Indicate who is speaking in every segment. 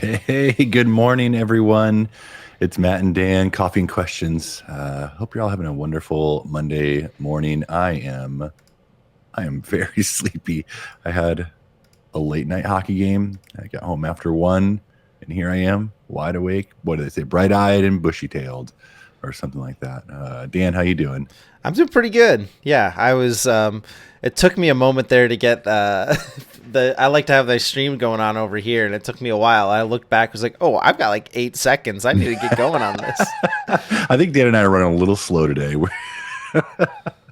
Speaker 1: Hey, good morning, everyone. It's Matt and Dan, Coffee and Questions. Hope you're all having a wonderful Monday morning. I am very sleepy. I had a late night hockey game. I got home after 1, and here I am, wide awake. What do they say? Bright-eyed and bushy-tailed, or something like that. Dan, how you doing?
Speaker 2: I'm doing pretty good. Yeah, I was. It took me a moment there to get I like to have the stream going on over here, and it took me a while. I looked back, was like, "Oh, I've got like 8 seconds. I need to get going on this."
Speaker 1: I think Dan and I are running a little slow today.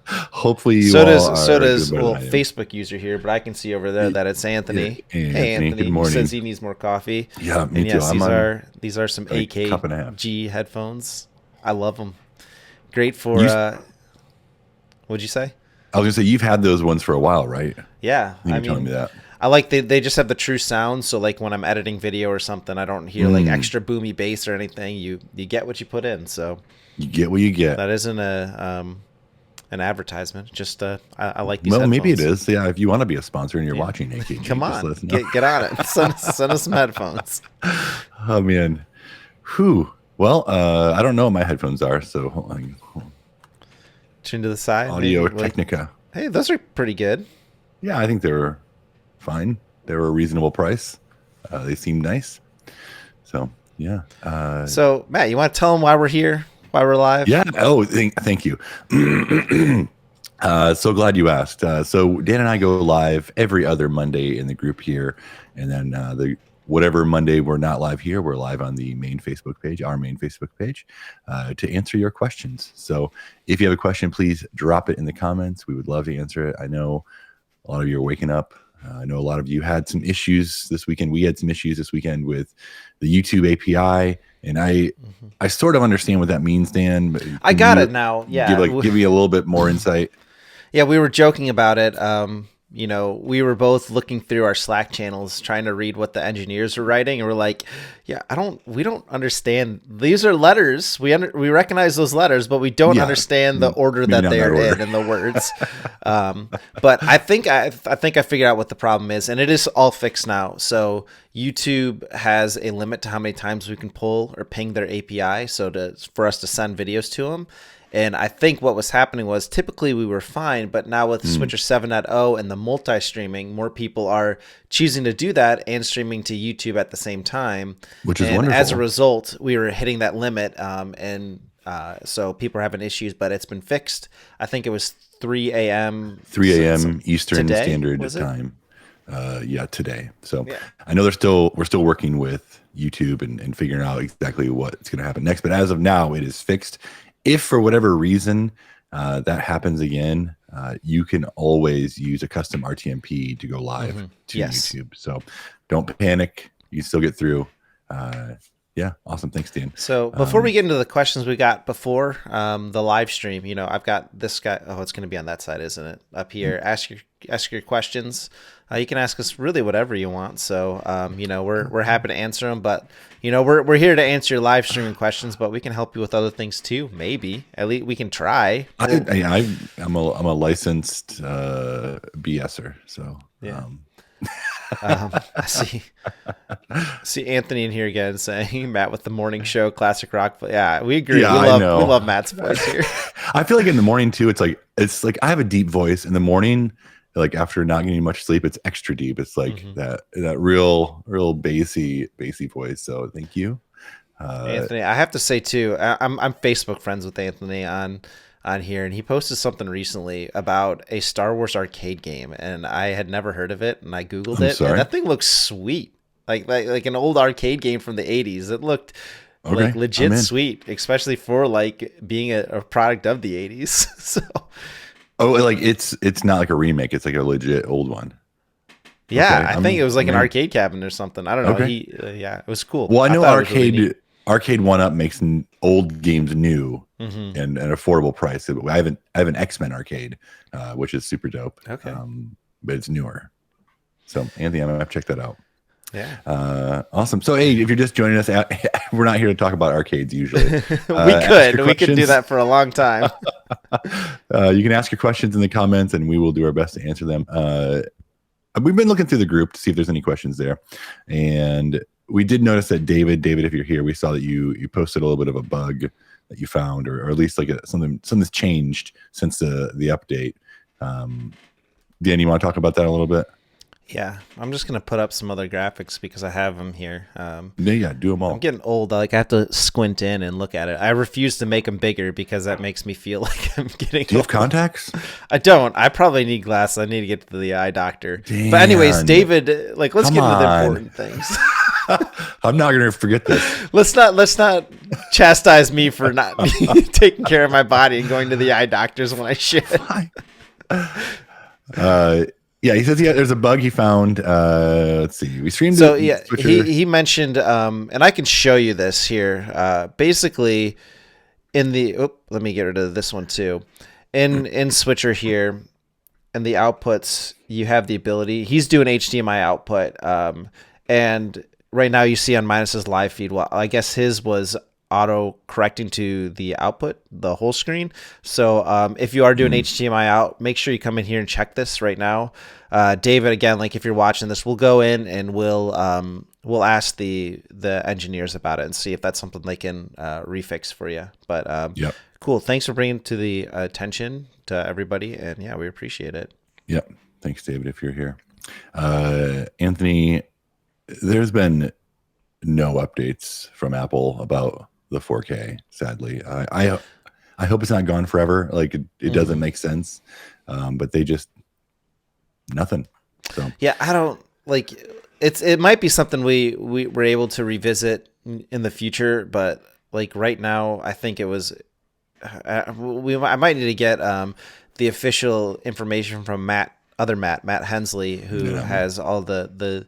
Speaker 1: Hopefully, you
Speaker 2: So
Speaker 1: all
Speaker 2: does
Speaker 1: are
Speaker 2: so
Speaker 1: doing
Speaker 2: does
Speaker 1: better than
Speaker 2: well
Speaker 1: I am.
Speaker 2: Facebook user here, but I can see over there that it's Anthony.
Speaker 1: Hey,
Speaker 2: Hey,
Speaker 1: Anthony, good
Speaker 2: Anthony, who
Speaker 1: morning.
Speaker 2: says he needs more coffee.
Speaker 1: Yeah, me
Speaker 2: And
Speaker 1: too.
Speaker 2: yes,
Speaker 1: I'm on
Speaker 2: these are some
Speaker 1: a cup and a half.
Speaker 2: AKG headphones. I love them. Great for
Speaker 1: You,
Speaker 2: what'd you say?
Speaker 1: I was gonna say you've had those ones for a while, right?
Speaker 2: Yeah,
Speaker 1: You
Speaker 2: I
Speaker 1: were telling me
Speaker 2: mean,
Speaker 1: that.
Speaker 2: I like they just have the true sound. So like when I'm editing video or something, I don't hear like
Speaker 1: Mm,
Speaker 2: extra boomy bass or anything. You get what you put in. So
Speaker 1: you get what you get.
Speaker 2: that isn't an advertisement. Just I like these
Speaker 1: Well, maybe it
Speaker 2: headphones.
Speaker 1: is. Yeah, if you want to be a sponsor and you're
Speaker 2: Yeah,
Speaker 1: watching AKG,
Speaker 2: come
Speaker 1: just
Speaker 2: on,
Speaker 1: let us know.
Speaker 2: get on it. Send us some headphones.
Speaker 1: Oh man, whew. Well, I don't know what my headphones are, so hold on.
Speaker 2: Tune to the side,
Speaker 1: Audio
Speaker 2: maybe. Like,
Speaker 1: Technica.
Speaker 2: hey, those are pretty good.
Speaker 1: Yeah, I think they were fine. They were a reasonable price. They seemed nice. So yeah,
Speaker 2: So Matt, you want to tell them why we're here, why we're live?
Speaker 1: yeah. Oh, thank you. So glad you asked. So Dan and I go live every other Monday in the group here, and then the whatever Monday we're not live here, we're live on the main Facebook page, our main Facebook page, to answer your questions. So if you have a question, please drop it in the comments. We would love to answer it. I know a lot of you are waking up. I know a lot of you had some issues this weekend. We had some issues this weekend with the YouTube API, and I sort of understand what that means, Dan. But
Speaker 2: I
Speaker 1: can
Speaker 2: got it
Speaker 1: you
Speaker 2: now. Yeah.
Speaker 1: give me a little bit more insight?
Speaker 2: Yeah, we were joking about it. We were both looking through our Slack channels trying to read what the engineers were writing, and we're like, "Yeah, we don't understand. These are letters. We recognize those letters, but we don't
Speaker 1: Yeah,
Speaker 2: understand the order
Speaker 1: maybe
Speaker 2: that
Speaker 1: not in
Speaker 2: they're
Speaker 1: that order.
Speaker 2: in and the words." But I think I figured out what the problem is, and it is all fixed now. So YouTube has a limit to how many times we can pull or ping their API, for us to send videos to them. And I think what was happening was typically we were fine, but now with Switcher 7.0 and the multi-streaming, more people are choosing to do that and streaming to YouTube at the same time.
Speaker 1: Which is
Speaker 2: And as a
Speaker 1: wonderful.
Speaker 2: result, we were hitting that limit, so people are having issues, but it's been fixed. I think it was 3 a.m.
Speaker 1: 3 a.m. Eastern
Speaker 2: today,
Speaker 1: Standard
Speaker 2: was it?
Speaker 1: Time. Yeah, today. So
Speaker 2: Yeah.
Speaker 1: I know we're still working with YouTube and figuring out exactly what's going to happen next. But as of now, it is fixed. If for whatever reason that happens again, you can always use a custom RTMP to go live to
Speaker 2: Yes.
Speaker 1: YouTube. So don't panic. You can still get through. Yeah, awesome. Thanks, Dan.
Speaker 2: So before we get into the questions we got before the live stream, I've got this guy. Oh, it's going to be on that side, isn't it? Up here. Ask your questions. You can ask us really whatever you want. So we're happy to answer them. But we're here to answer your live streaming questions, but we can help you with other things too. Maybe at least we can try.
Speaker 1: I'm a licensed BSer. So
Speaker 2: Yeah. I see Anthony in here again saying Matt with the morning show, classic rock. Yeah, we agree.
Speaker 1: Yeah,
Speaker 2: we
Speaker 1: I know.
Speaker 2: love Matt's voice here.
Speaker 1: I feel like in the morning too, it's like I have a deep voice in the morning. Like after not getting much sleep, it's extra deep. It's like that real bassy voice. So thank you,
Speaker 2: Anthony, I have to say too, I'm Facebook friends with Anthony on here, and he posted something recently about a Star Wars arcade game, and I had never heard of it, and I googled it,
Speaker 1: sorry?
Speaker 2: and that thing looks sweet, like an old arcade game from the '80s. It looked
Speaker 1: Okay,
Speaker 2: like
Speaker 1: I'm
Speaker 2: legit
Speaker 1: in.
Speaker 2: sweet, especially for like being a product of the '80s. So
Speaker 1: Oh, like it's not like a remake. It's like a legit old one.
Speaker 2: yeah,
Speaker 1: Okay,
Speaker 2: I think it was like
Speaker 1: I'm
Speaker 2: an
Speaker 1: in.
Speaker 2: arcade cabinet or something. I don't know.
Speaker 1: Okay.
Speaker 2: Yeah, it was cool.
Speaker 1: Well, I know
Speaker 2: thought it was really neat.
Speaker 1: arcade one up makes old games new
Speaker 2: Mhm.
Speaker 1: and an affordable price. I have an X-Men arcade, which is super dope.
Speaker 2: Okay.
Speaker 1: But it's newer. So Anthony, I'm gonna have to check that out.
Speaker 2: Yeah.
Speaker 1: Awesome. So hey, if you're just joining us, we're not here to talk about arcades usually.
Speaker 2: We
Speaker 1: Ask your
Speaker 2: could do
Speaker 1: questions.
Speaker 2: that for a long time.
Speaker 1: You can ask your questions in the comments, and we will do our best to answer them. We've been looking through the group to see if there's any questions there, and we did notice that David, if you're here, we saw that you posted a little bit of a bug that you found, or at least like something's changed since the update. Dan, you want to talk about that a little bit?
Speaker 2: Yeah, I'm just gonna put up some other graphics because I have them here.
Speaker 1: Yeah, do them all.
Speaker 2: I'm getting old. Like I have to squint in and look at it. I refuse to make them bigger because that makes me feel like I'm getting.
Speaker 1: Do you have contacts?
Speaker 2: I don't. I probably need glasses. I need to get to the eye doctor.
Speaker 1: Dan.
Speaker 2: But anyways, David, like let's
Speaker 1: Come
Speaker 2: get into the
Speaker 1: on.
Speaker 2: important things.
Speaker 1: I'm not gonna forget this.
Speaker 2: Let's not chastise me for not taking care of my body and going to the eye doctors when I should.
Speaker 1: Yeah, he says there's a bug he found. Let's see. We streamed.
Speaker 2: So yeah, he mentioned, and I can show you this here. Basically, in the let me get rid of this one too. In Switcher here, in the outputs, you have the ability. He's doing HDMI output, and right now you see on Minus's live feed. Well, I guess his was auto correcting to the output, the whole screen. So if you are doing HDMI out, make sure you come in here and check this right now. David, again, like if you're watching this, we'll go in and we'll ask the engineers about it and see if that's something they can refix for you. But
Speaker 1: yep.
Speaker 2: Cool. Thanks for bringing it to the attention to everybody. And yeah, we appreciate it.
Speaker 1: Yep. Thanks, David, if you're here. Anthony, there's been no updates from Apple about the 4K, sadly. I hope it's not gone forever. Like it doesn't make sense. But they just nothing. So
Speaker 2: yeah, I don't like it might be something we were able to revisit in the future, but like right now I think it was I might need to get the official information from Matt Hensley, who has all the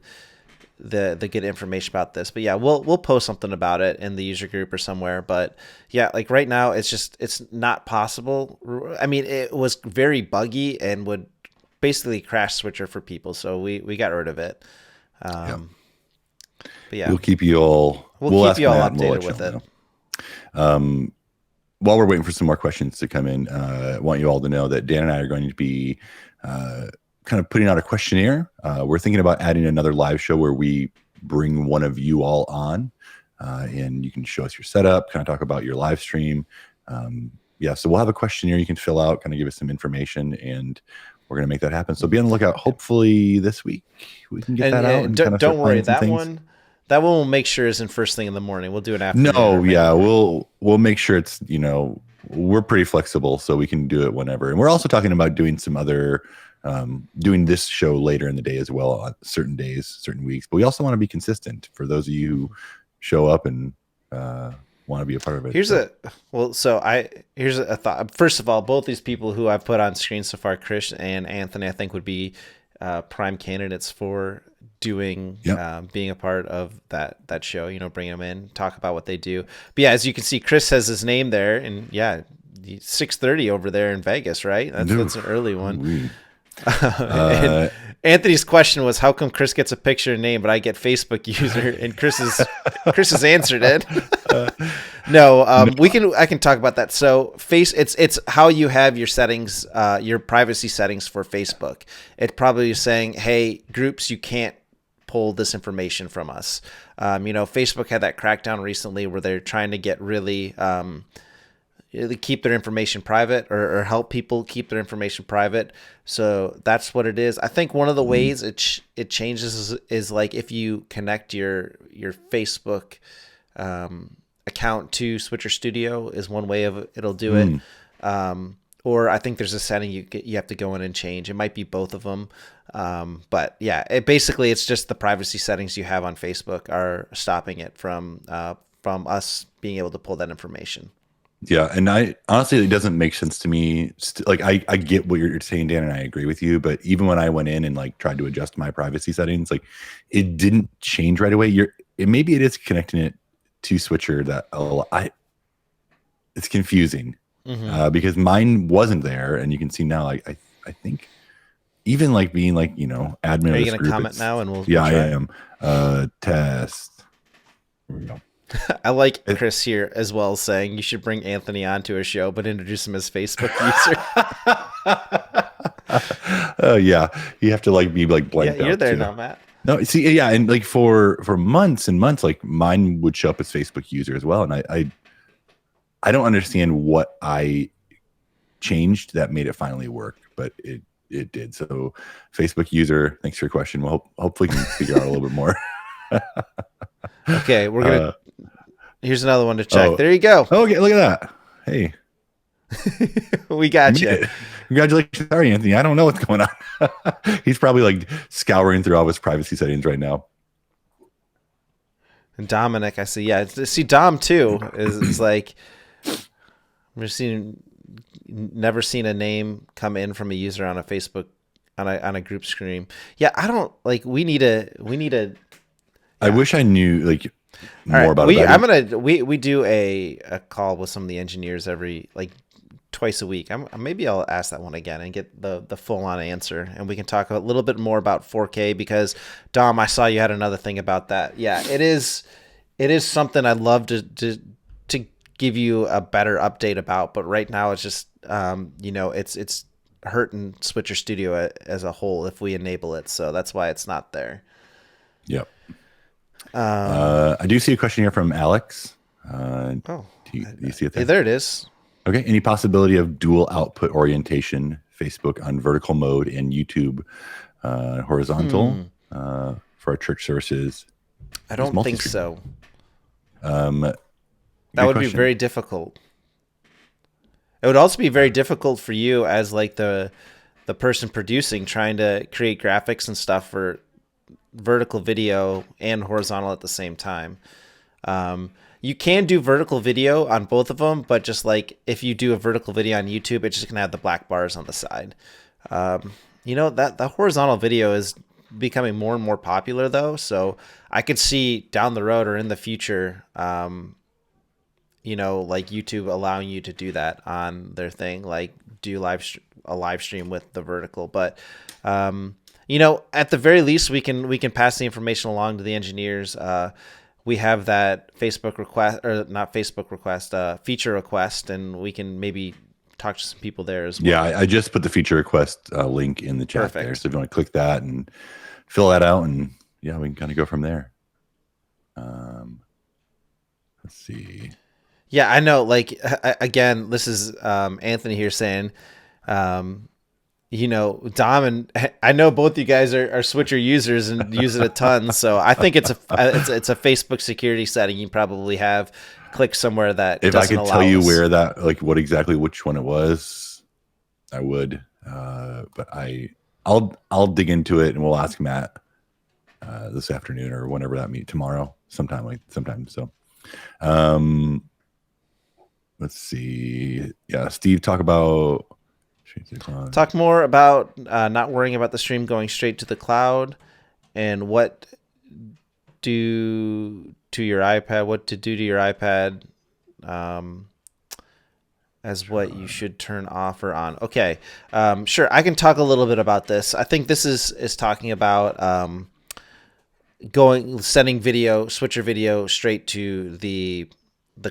Speaker 2: good information about this. But yeah, we'll post something about it in the user group or somewhere. But yeah, like right now it's not possible. I mean, it was very buggy and would basically crash Switcher for people, so we got rid of it. But yeah,
Speaker 1: we'll keep you all
Speaker 2: updated with it.
Speaker 1: While we're waiting for some more questions to come in, I want you all to know that Dan and I are going to be kind of putting out a questionnaire. We're thinking about adding another live show where we bring one of you all on, and you can show us your setup, kind of talk about your live stream. So we'll have a questionnaire you can fill out, kind of give us some information, and we're going to make that happen. So be on the lookout. Hopefully this week we can get that out. And
Speaker 2: don't worry, that one we'll make sure isn't first thing in the morning. We'll do an afternoon.
Speaker 1: No, yeah, we'll make sure it's, we're pretty flexible, so we can do it whenever. And we're also talking about doing some other, doing this show later in the day as well on certain days, certain weeks. But we also want to be consistent for those of you who show up and want to be a part of it.
Speaker 2: Here's a thought. First of all, both these people who I've put on screen so far, Chris and Anthony, I think would be prime candidates for doing being a part of that show. Bring them in, talk about what they do. But yeah, as you can see, Chris has his name there, and yeah, 6:30 over there in Vegas, right? That's an early one. And Anthony's question was, how come Chris gets a picture and name, but I get Facebook user? And Chris has answered it. I can talk about that. So it's how you have your settings, your privacy settings for Facebook. It probably is saying, hey, groups, you can't pull this information from us. Facebook had that crackdown recently where they're trying to get really keep their information private, or help people keep their information private. So that's what it is. I think one of the ways it changes is like if you connect your Facebook account to Switcher Studio is one way of it'll do it. Or I think there's a setting you have to go in and change. It might be both of them. But yeah, it's just the privacy settings you have on Facebook are stopping it from us being able to pull that information.
Speaker 1: Yeah, and I honestly, it doesn't make sense to me. Like I get what you're saying, Dan, and I agree with you. But even when I went in and like tried to adjust my privacy settings, like it didn't change right away. Maybe it is connecting it to Switcher that it's confusing because mine wasn't there, and you can see now. Like I think even like being like admin.
Speaker 2: Are you gonna comment now and we'll?
Speaker 1: Yeah, I am. Test. Here we go.
Speaker 2: I like Chris here as well saying you should bring Anthony onto a show, but introduce him as Facebook user.
Speaker 1: Oh yeah, you have to like be like blanked out.
Speaker 2: You're there
Speaker 1: too.
Speaker 2: now, Matt.
Speaker 1: No, see, yeah, and like for months and months, like mine would show up as Facebook user as well, and I don't understand what I changed that made it finally work, but it did. So Facebook user, thanks for your question. We'll hopefully can figure out a little bit more.
Speaker 2: Okay, we're gonna. Here's another one to check.
Speaker 1: Oh,
Speaker 2: There you go.
Speaker 1: okay, look at that. Hey,
Speaker 2: We
Speaker 1: you
Speaker 2: got
Speaker 1: made
Speaker 2: you.
Speaker 1: it. Congratulations. Sorry, Anthony. I don't know what's going on. He's probably like scouring through all his privacy settings right now.
Speaker 2: And Dominic, I see. Yeah, see Dom too is like we're seeing. Never seen a name come in from a user on a Facebook on a group stream. Yeah, I don't like. We need a. Yeah.
Speaker 1: I wish I knew like more
Speaker 2: All right,
Speaker 1: about it.
Speaker 2: I'm gonna we do a call with some of the engineers every like twice a week. Maybe I'll ask that one again and get the full on answer, and we can talk a little bit more about 4K because Dom, I saw you had another thing about that. Yeah, it is something I'd love to give you a better update about, but right now it's just it's hurting Switcher Studio as a whole if we enable it, so that's why it's not there.
Speaker 1: Yep. I do see a question here from Alex. Do you see it there?
Speaker 2: Hey, there it is.
Speaker 1: Okay. Any possibility of dual output orientation, Facebook on vertical mode and YouTube horizontal for our church services?
Speaker 2: I don't think so. That would be very difficult. It would also be very difficult for you as like the person producing, trying to create graphics and stuff for vertical video and horizontal at the same time. You can do vertical video on both of them, but just like if you do a vertical video on YouTube, it's just gonna have the black bars on the side. That the horizontal video is becoming more and more popular though, so I could see down the road or in the future like YouTube allowing you to do that on their thing, like do a live stream with the vertical. But at the very least, we can pass the information along to the engineers. We have that Facebook request, or not Facebook request, feature request, and we can maybe talk to some people there as well.
Speaker 1: Yeah, I just put the feature request link in the chat there. So if you want to click that and fill that out, and yeah, we can kind of go from there. Let's see.
Speaker 2: Yeah, I know. Like, again, this is Anthony here saying, Dom, and I know both you guys are Switcher users and use it a ton. So I think it's a Facebook security setting you probably have. Click somewhere that
Speaker 1: if I could tell you where that, like, which one it was, I would. But I'll dig into it and we'll ask Matt this afternoon or whenever that meet tomorrow, sometime. So. Let's see. Yeah, Steve, talk more
Speaker 2: about not worrying about the stream going straight to the cloud, and what to do to your iPad, as what you should turn off or on. Okay, sure. I can talk a little bit about this. I think this is talking about sending Switcher video straight to the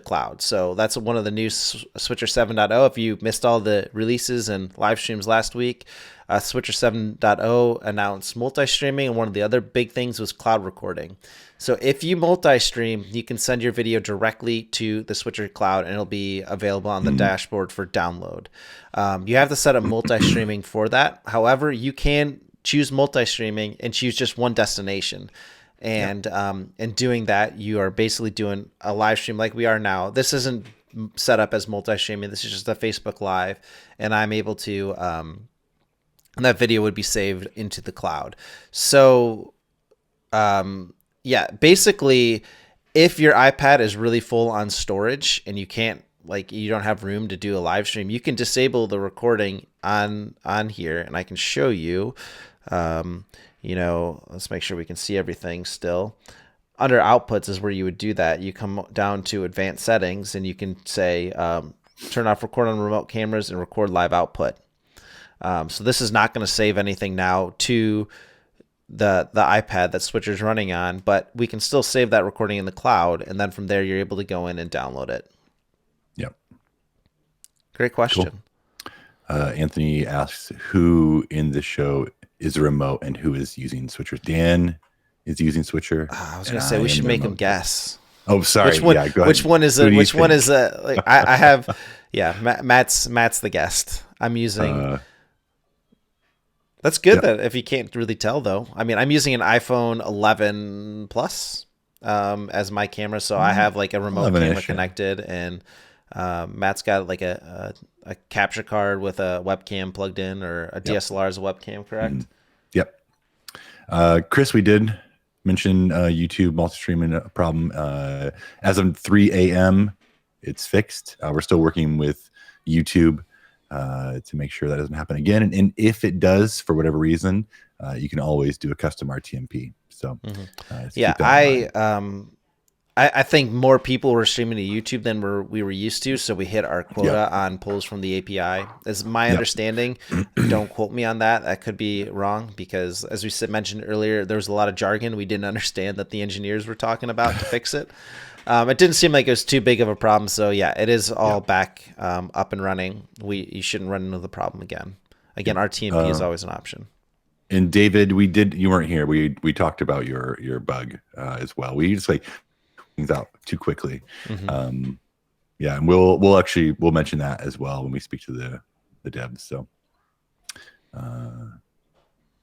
Speaker 2: cloud. So that's one of the new Switcher 7.0. If you missed all the releases and live streams last week, Switcher 7.0 announced multi-streaming, and one of the other big things was cloud recording. So if you multi-stream, you can send your video directly to the Switcher cloud, and it'll be available on the dashboard for download. You have to set up multi-streaming for that. However, you can choose multi-streaming and choose just one destination. And doing that, you are basically doing a live stream like we are now. This isn't set up as multi-streaming. This is just a Facebook Live, and I'm able to, and that video would be saved into the cloud. So, basically, if your iPad is really full on storage and you don't have room to do a live stream, you can disable the recording on here, and I can show you. Let's make sure we can see everything still. Under outputs is where you would do that. You come down to advanced settings and you can say, turn off record on remote cameras and record live output. So this is not going to save anything now to the iPad that Switcher's running on, but we can still save that recording in the cloud. And then from there, you're able to go in and download it.
Speaker 1: Yep.
Speaker 2: Great question.
Speaker 1: Cool. Anthony asks, who in the show is remote and who is using switchers? Dan, is using Switcher.
Speaker 2: I was gonna say we should make him guess.
Speaker 1: Oh, sorry.
Speaker 2: Which one?
Speaker 1: Yeah, go ahead.
Speaker 2: Which one is
Speaker 1: Who
Speaker 2: it?
Speaker 1: do you
Speaker 2: Which one
Speaker 1: think?
Speaker 2: is like I have? Yeah, Matt's the guest. I'm using. That's good.
Speaker 1: Yeah.
Speaker 2: That if you can't really tell though. I mean, I'm using an iPhone 11 Plus as my camera, so I have like a remote camera connected, and Matt's got like a capture card with a webcam plugged in, or a DSLR as a webcam, correct?
Speaker 1: Yep. Chris, we did mention YouTube multi-streaming problem. As of 3 a.m., it's fixed. We're still working with YouTube to make sure that doesn't happen again. And if it does, for whatever reason, you can always do a custom RTMP. So,
Speaker 2: yeah, I think more people were streaming to YouTube than we were used to, so we hit our quota on pulls from the API. Is my understanding. Don't quote me on that. That could be wrong, because as we mentioned earlier, there was a lot of jargon we didn't understand that the engineers were talking about to fix it. It didn't seem like it was too big of a problem, so yeah, it is all back up and running. You shouldn't run into the problem again. Again, RTMP is always an option. And
Speaker 1: David, you weren't here. We talked about your bug as well. We just things out too quickly. And we'll mention that as well when we speak to the devs. So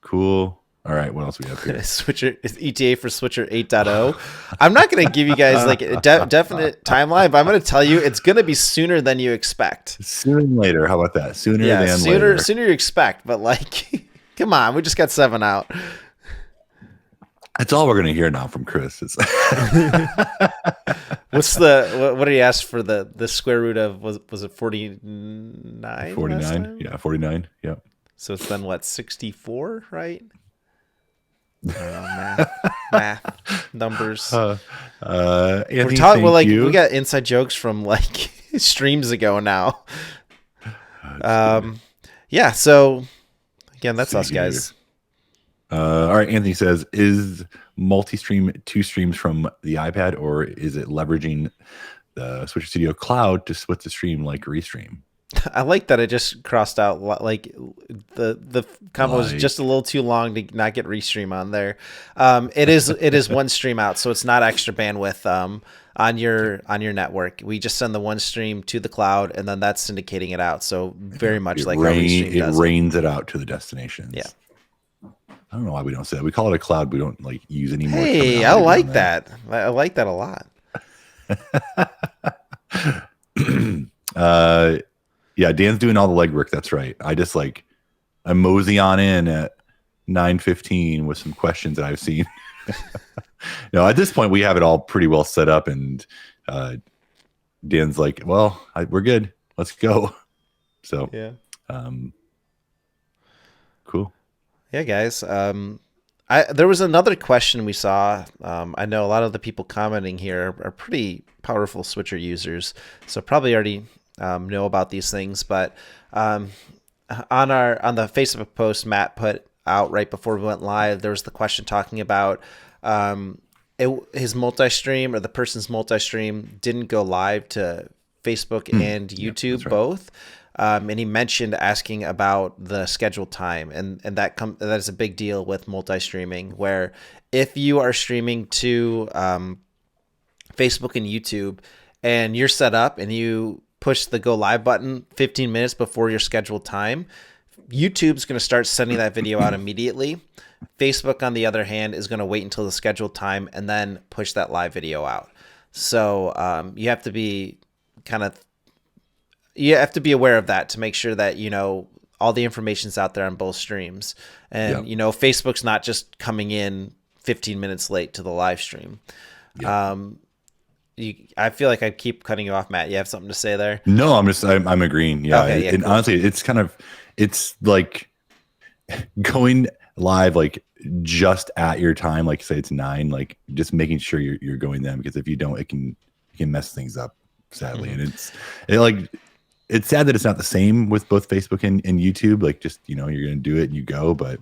Speaker 1: cool. All right, what else we have here?
Speaker 2: Switcher is ETA for Switcher 8.0. I'm not going to give you guys like a definite timeline, but I'm going to tell you it's going to be sooner than you expect.
Speaker 1: Sooner than later. How about that? Sooner than later.
Speaker 2: Sooner you expect, but like, come on, we just got 7 out.
Speaker 1: That's all we're going to hear now from Chris.
Speaker 2: What's what did he ask for the square root of? Was it 49?
Speaker 1: 49. Yeah, 49. Yeah.
Speaker 2: So it's then what, 64, right? Math, numbers.
Speaker 1: Anthony,
Speaker 2: we're talking. Well, like we got inside jokes from like streams ago now. Yeah. So again, that's us, guys.
Speaker 1: All right. Anthony says, "Is multi-stream 2 streams from the iPad, or is it leveraging the Switcher Studio Cloud to split the stream like Restream?"
Speaker 2: I like that it just crossed out, like the combo was just a little too long to not get Restream on there. It is 1 stream out, so it's not extra bandwidth on your network. We just send the 1 stream to the cloud, and then that's syndicating it out. So very much like how Restream does.
Speaker 1: It rains it out to the destinations.
Speaker 2: Yeah.
Speaker 1: I don't know why we don't say that. We call it a cloud. We don't use any more.
Speaker 2: Hey, I like that. I like that a lot.
Speaker 1: Yeah, Dan's doing all the legwork. That's right. I'm mosey on in at 9:15 with some questions that I've seen. No, at this point we have it all pretty well set up, and Dan's like, "Well, we're good. Let's go." So
Speaker 2: yeah,
Speaker 1: cool.
Speaker 2: Yeah, guys. There was another question we saw. I know a lot of the people commenting here are pretty powerful Switcher users, so probably already know about these things. But on the Facebook post Matt put out right before we went live, there was the question talking about his multi-stream, or the person's multi-stream didn't go live to Facebook and YouTube both. And he mentioned asking about the scheduled time, and that is a big deal with multi-streaming, where if you are streaming to Facebook and YouTube and you're set up and you push the go live button 15 minutes before your scheduled time, YouTube's going to start sending that video out immediately. Facebook, on the other hand, is going to wait until the scheduled time and then push that live video out. So you have to be aware of that to make sure that, all the information's out there on both streams. And, Facebook's not just coming in 15 minutes late to the live stream. Yep. I feel like I keep cutting you off, Matt. You have something to say there?
Speaker 1: No, I'm agreeing. Yeah.
Speaker 2: Okay,
Speaker 1: cool. Honestly, it's like going live, like just at your time, like say it's 9, like just making sure you're going then, because if you don't, it can mess things up, sadly. And it's sad that it's not the same with both Facebook and YouTube. Like, just, you're going to do it and you go, but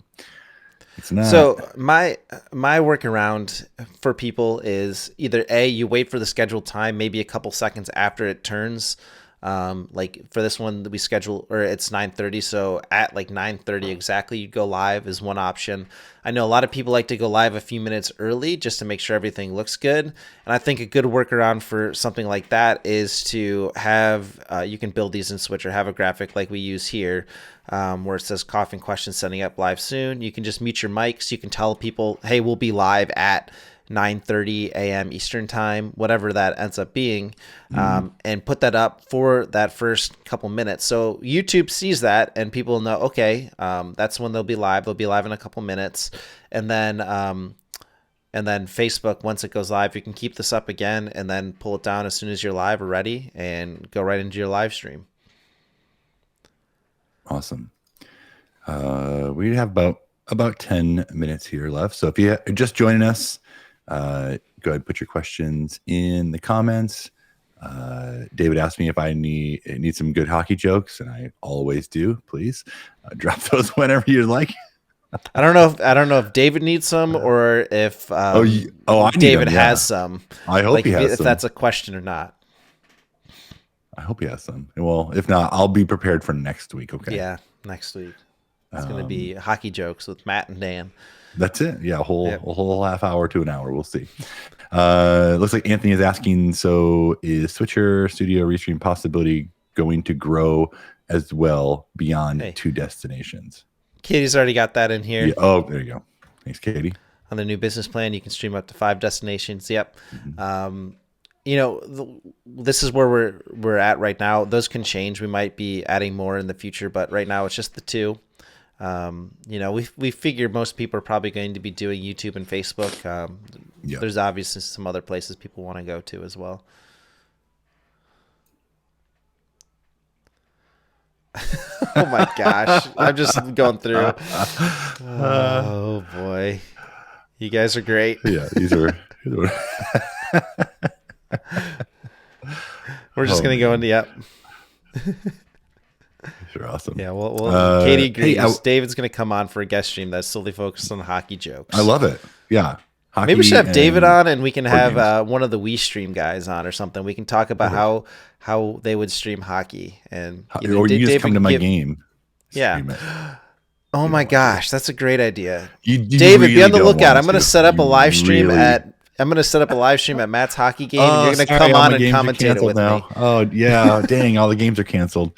Speaker 1: it's not.
Speaker 2: So my workaround for people is either A, you wait for the scheduled time, maybe a couple seconds after it turns Like for this one that we schedule, or it's 9:30, so at like 9:30 exactly you go live is one option. I know a lot of people like to go live a few minutes early just to make sure everything looks good, and I think a good workaround for something like that is to have you can build these in Switcher, have a graphic like we use here, where it says coughing question setting up live soon. You can just mute your mics. You can tell people, hey, we'll be live at 9:30 a.m. Eastern time, whatever that ends up being, and put that up for that first couple minutes. So YouTube sees that and people know, okay, that's when they'll be live. They'll be live in a couple minutes. And then Facebook, once it goes live, you can keep this up again and then pull it down as soon as you're live or ready and go right into your live stream.
Speaker 1: Awesome. We have about 10 minutes here left. So if you're just joining us, go ahead and put your questions in the comments. David asked me if I need some good hockey jokes, and I always do. Please drop those whenever you like.
Speaker 2: I don't know if David needs some or if David has some.
Speaker 1: I hope he has
Speaker 2: if
Speaker 1: some.
Speaker 2: that's a question or not.
Speaker 1: I hope he has some. Well, if not, I'll be prepared for next week. Okay.
Speaker 2: Yeah, next week. It's going to be hockey jokes with Matt and Dan.
Speaker 1: That's it. Yeah, a whole half hour to an hour. We'll see. Looks like Anthony is asking, so is Switcher Studio Restream possibility going to grow as well beyond 2 destinations?
Speaker 2: Katie's already got that in here.
Speaker 1: Yeah. Oh, there you go. Thanks, Katie.
Speaker 2: On the new business plan, you can stream up to 5 destinations. Yep. This is where we're at right now. Those can change. We might be adding more in the future, but right now it's just the 2. We figure most people are probably going to be doing YouTube and Facebook. There's obviously some other places people want to go to as well. Oh my gosh. I'm just going through. Oh boy. You guys are great.
Speaker 1: Yeah, these are
Speaker 2: we're just going to go into, yep.
Speaker 1: They're awesome.
Speaker 2: Yeah, well, Katie agrees. David's going to come on for a guest stream that's solely focused on hockey jokes.
Speaker 1: I love it. Yeah. Hockey.
Speaker 2: Maybe we should have David on, and we can have one of the We Stream guys on or something. We can talk about how they would stream hockey. And
Speaker 1: or you just come to my game.
Speaker 2: Yeah. Oh my gosh, that's a great idea.
Speaker 1: You
Speaker 2: David,
Speaker 1: really
Speaker 2: be on the lookout. I'm going to set up a live stream
Speaker 1: really...
Speaker 2: I'm going to set up a live stream at Matt's hockey game, and you're going to come on and commentate it with me.
Speaker 1: Oh, yeah. Dang, all the games are canceled.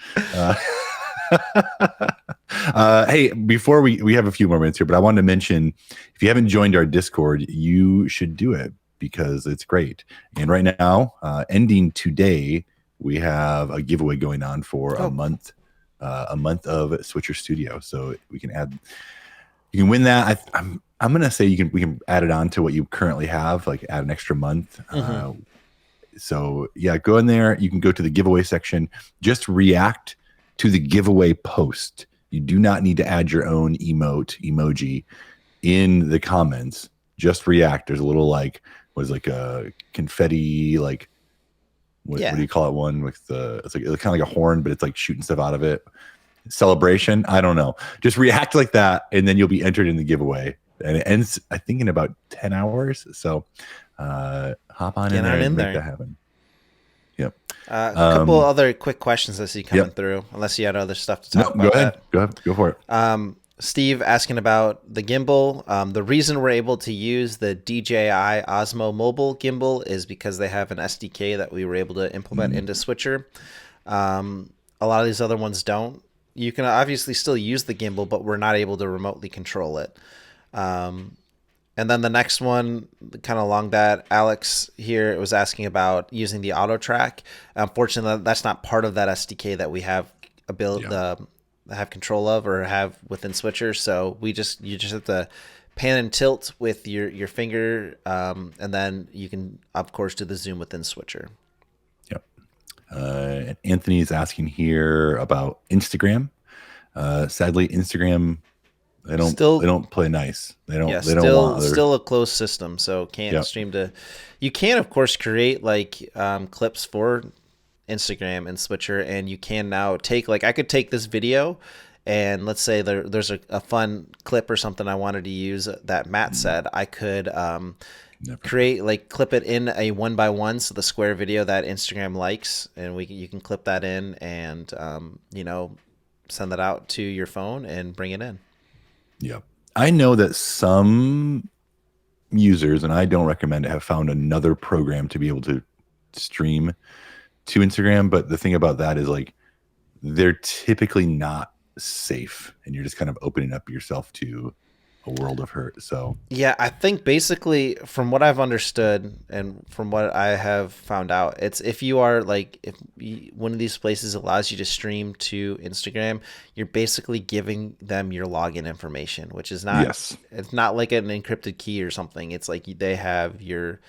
Speaker 1: Hey, before we have a few more minutes here, but I wanted to mention, if you haven't joined our Discord, you should do it because it's great. And right now, ending today, we have a giveaway going on for a month of Switcher Studio. So you can win that. I'm gonna say we can add it on to what you currently have, like add an extra month. So yeah, go in there. You can go to the giveaway section. Just react to the giveaway post. You do not need to add your own emoji in the comments. Just react. There's a little a confetti, what do you call it? One with it's kind of like a horn, but it's like shooting stuff out of it. Celebration. I don't know. Just react like that, and then you'll be entered in the giveaway. And it ends, I think, in about 10 hours. So hop on in there and make that happen. Yep.
Speaker 2: A couple other quick questions I see coming through, unless you had other stuff to talk about.
Speaker 1: Go ahead. Go for it.
Speaker 2: Steve asking about the gimbal. The reason we're able to use the DJI Osmo mobile gimbal is because they have an SDK that we were able to implement into Switcher. A lot of these other ones don't. You can obviously still use the gimbal, but we're not able to remotely control it. And then the next one, kind of along that, Alex here was asking about using the auto track. Unfortunately, that's not part of that SDK that we have have control of or have within Switcher. So you just have to pan and tilt with your finger, and then you can of course do the zoom within Switcher.
Speaker 1: Yep. And Anthony's asking here about Instagram. Sadly, Instagram. They don't play nice. They don't want
Speaker 2: still a closed system, so can't stream to. You can of course create clips for Instagram and Switcher, and you can now take I could take this video, and let's say there's a fun clip or something I wanted to use that Matt said. I could clip it in a 1x1, so the square video that Instagram likes, and you can clip that in and send that out to your phone and bring it in.
Speaker 1: Yeah, I know that some users, and I don't recommend it, have found another program to be able to stream to Instagram. But the thing about that is like they're typically not safe, and you're just kind of opening up yourself to a world of hurt. So
Speaker 2: yeah, I think basically from what I've understood and from what I have found out, it's if you are like, if one of these places allows you to stream to Instagram, you're basically giving them your login information, which is not, it's not like an encrypted key or something. It's like they have your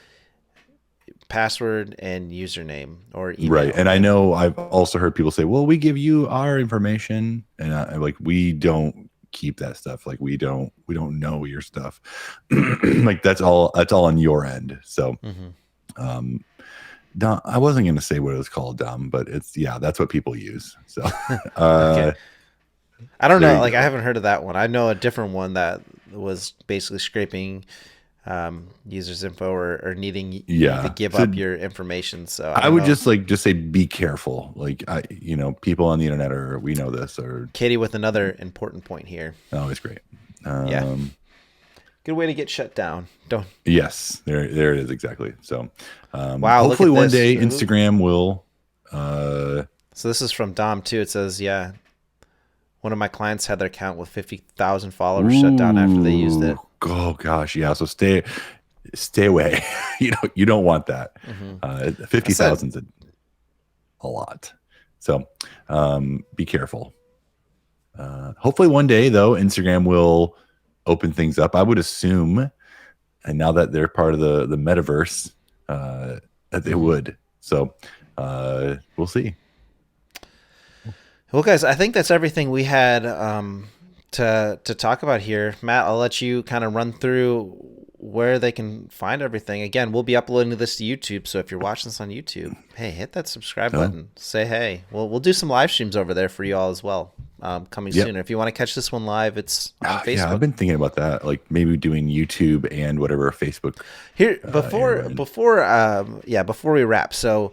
Speaker 2: password and username or email.
Speaker 1: Right. And I know I've also heard people say, well, we give you our information, and like, we don't keep that stuff. Like we don't know your stuff. Like that's all on your end. So Dom, I wasn't going to say what it was called, Dom, but that's what people use. So
Speaker 2: okay. I don't know, like I haven't heard of that one. I know a different one that was basically scraping users info or needing you to give up your information. So I
Speaker 1: would just say be careful. Like people on the internet we know this. Or
Speaker 2: Katie with another important point here.
Speaker 1: Oh, it's great.
Speaker 2: Good way to get shut down. Don't.
Speaker 1: Yes, there it is exactly. So
Speaker 2: wow.
Speaker 1: Hopefully one day Instagram will.
Speaker 2: So this is from Dom too. It says one of my clients had their account with 50,000 followers shut down after they used it.
Speaker 1: Oh gosh, yeah. So stay away. You don't want that. 50,000 is a lot. So be careful. Hopefully one day though, Instagram will open things up. I would assume, and now that they're part of the metaverse, that they would. So we'll see.
Speaker 2: Well, guys, I think that's everything we had to talk about here. Matt, I'll let you kind of run through where they can find everything. Again, we'll be uploading this to YouTube, so if you're watching this on YouTube, hey, hit that subscribe button. Say hey. We'll do some live streams over there for you all as well, coming soon. If you want to catch this one live, it's on Facebook. Yeah,
Speaker 1: I've been thinking about that, like maybe doing YouTube and whatever Facebook.
Speaker 2: Here before we wrap, so.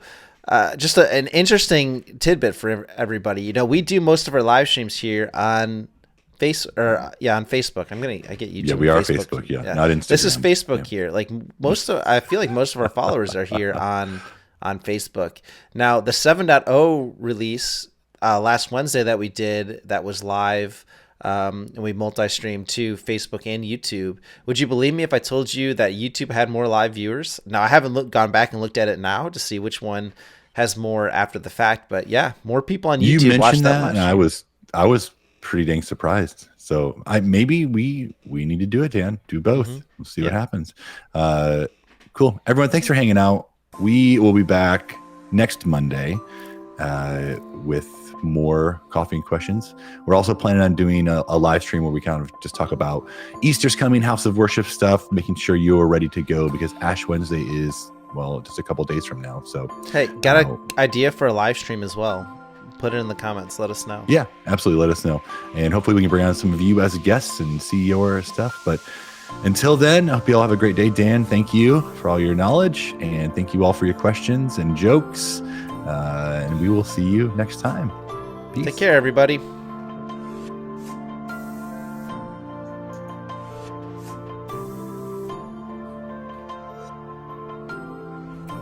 Speaker 2: Just an interesting tidbit for everybody. We do most of our live streams here on on Facebook. I get YouTube.
Speaker 1: Yeah, we are Facebook. Yeah, not Instagram.
Speaker 2: This is Facebook here. Like I feel like most of our followers are here on Facebook. Now the 7.0 release last Wednesday that we did, that was live. And we multi-streamed to Facebook and YouTube. Would you believe me if I told you that YouTube had more live viewers? Now I haven't gone back and looked at it now to see which one has more after the fact, but yeah, more people on YouTube watched that much.
Speaker 1: And I was pretty dang surprised. So maybe we need to do it, Dan. Do both. We'll see what happens. Cool. Everyone, thanks for hanging out. We will be back next Monday with more coffee and questions. We're also planning on doing a live stream where we kind of just talk about Easter's coming, House of Worship stuff, making sure you are ready to go because Ash Wednesday is, just a couple days from now. So
Speaker 2: hey, got an idea for a live stream as well? Put it in the comments. Let us know.
Speaker 1: Yeah, absolutely. Let us know. And hopefully we can bring on some of you as guests and see your stuff. But until then, I hope you all have a great day. Dan, thank you for all your knowledge, and thank you all for your questions and jokes. And we will see you next time. Peace.
Speaker 2: Take care, everybody.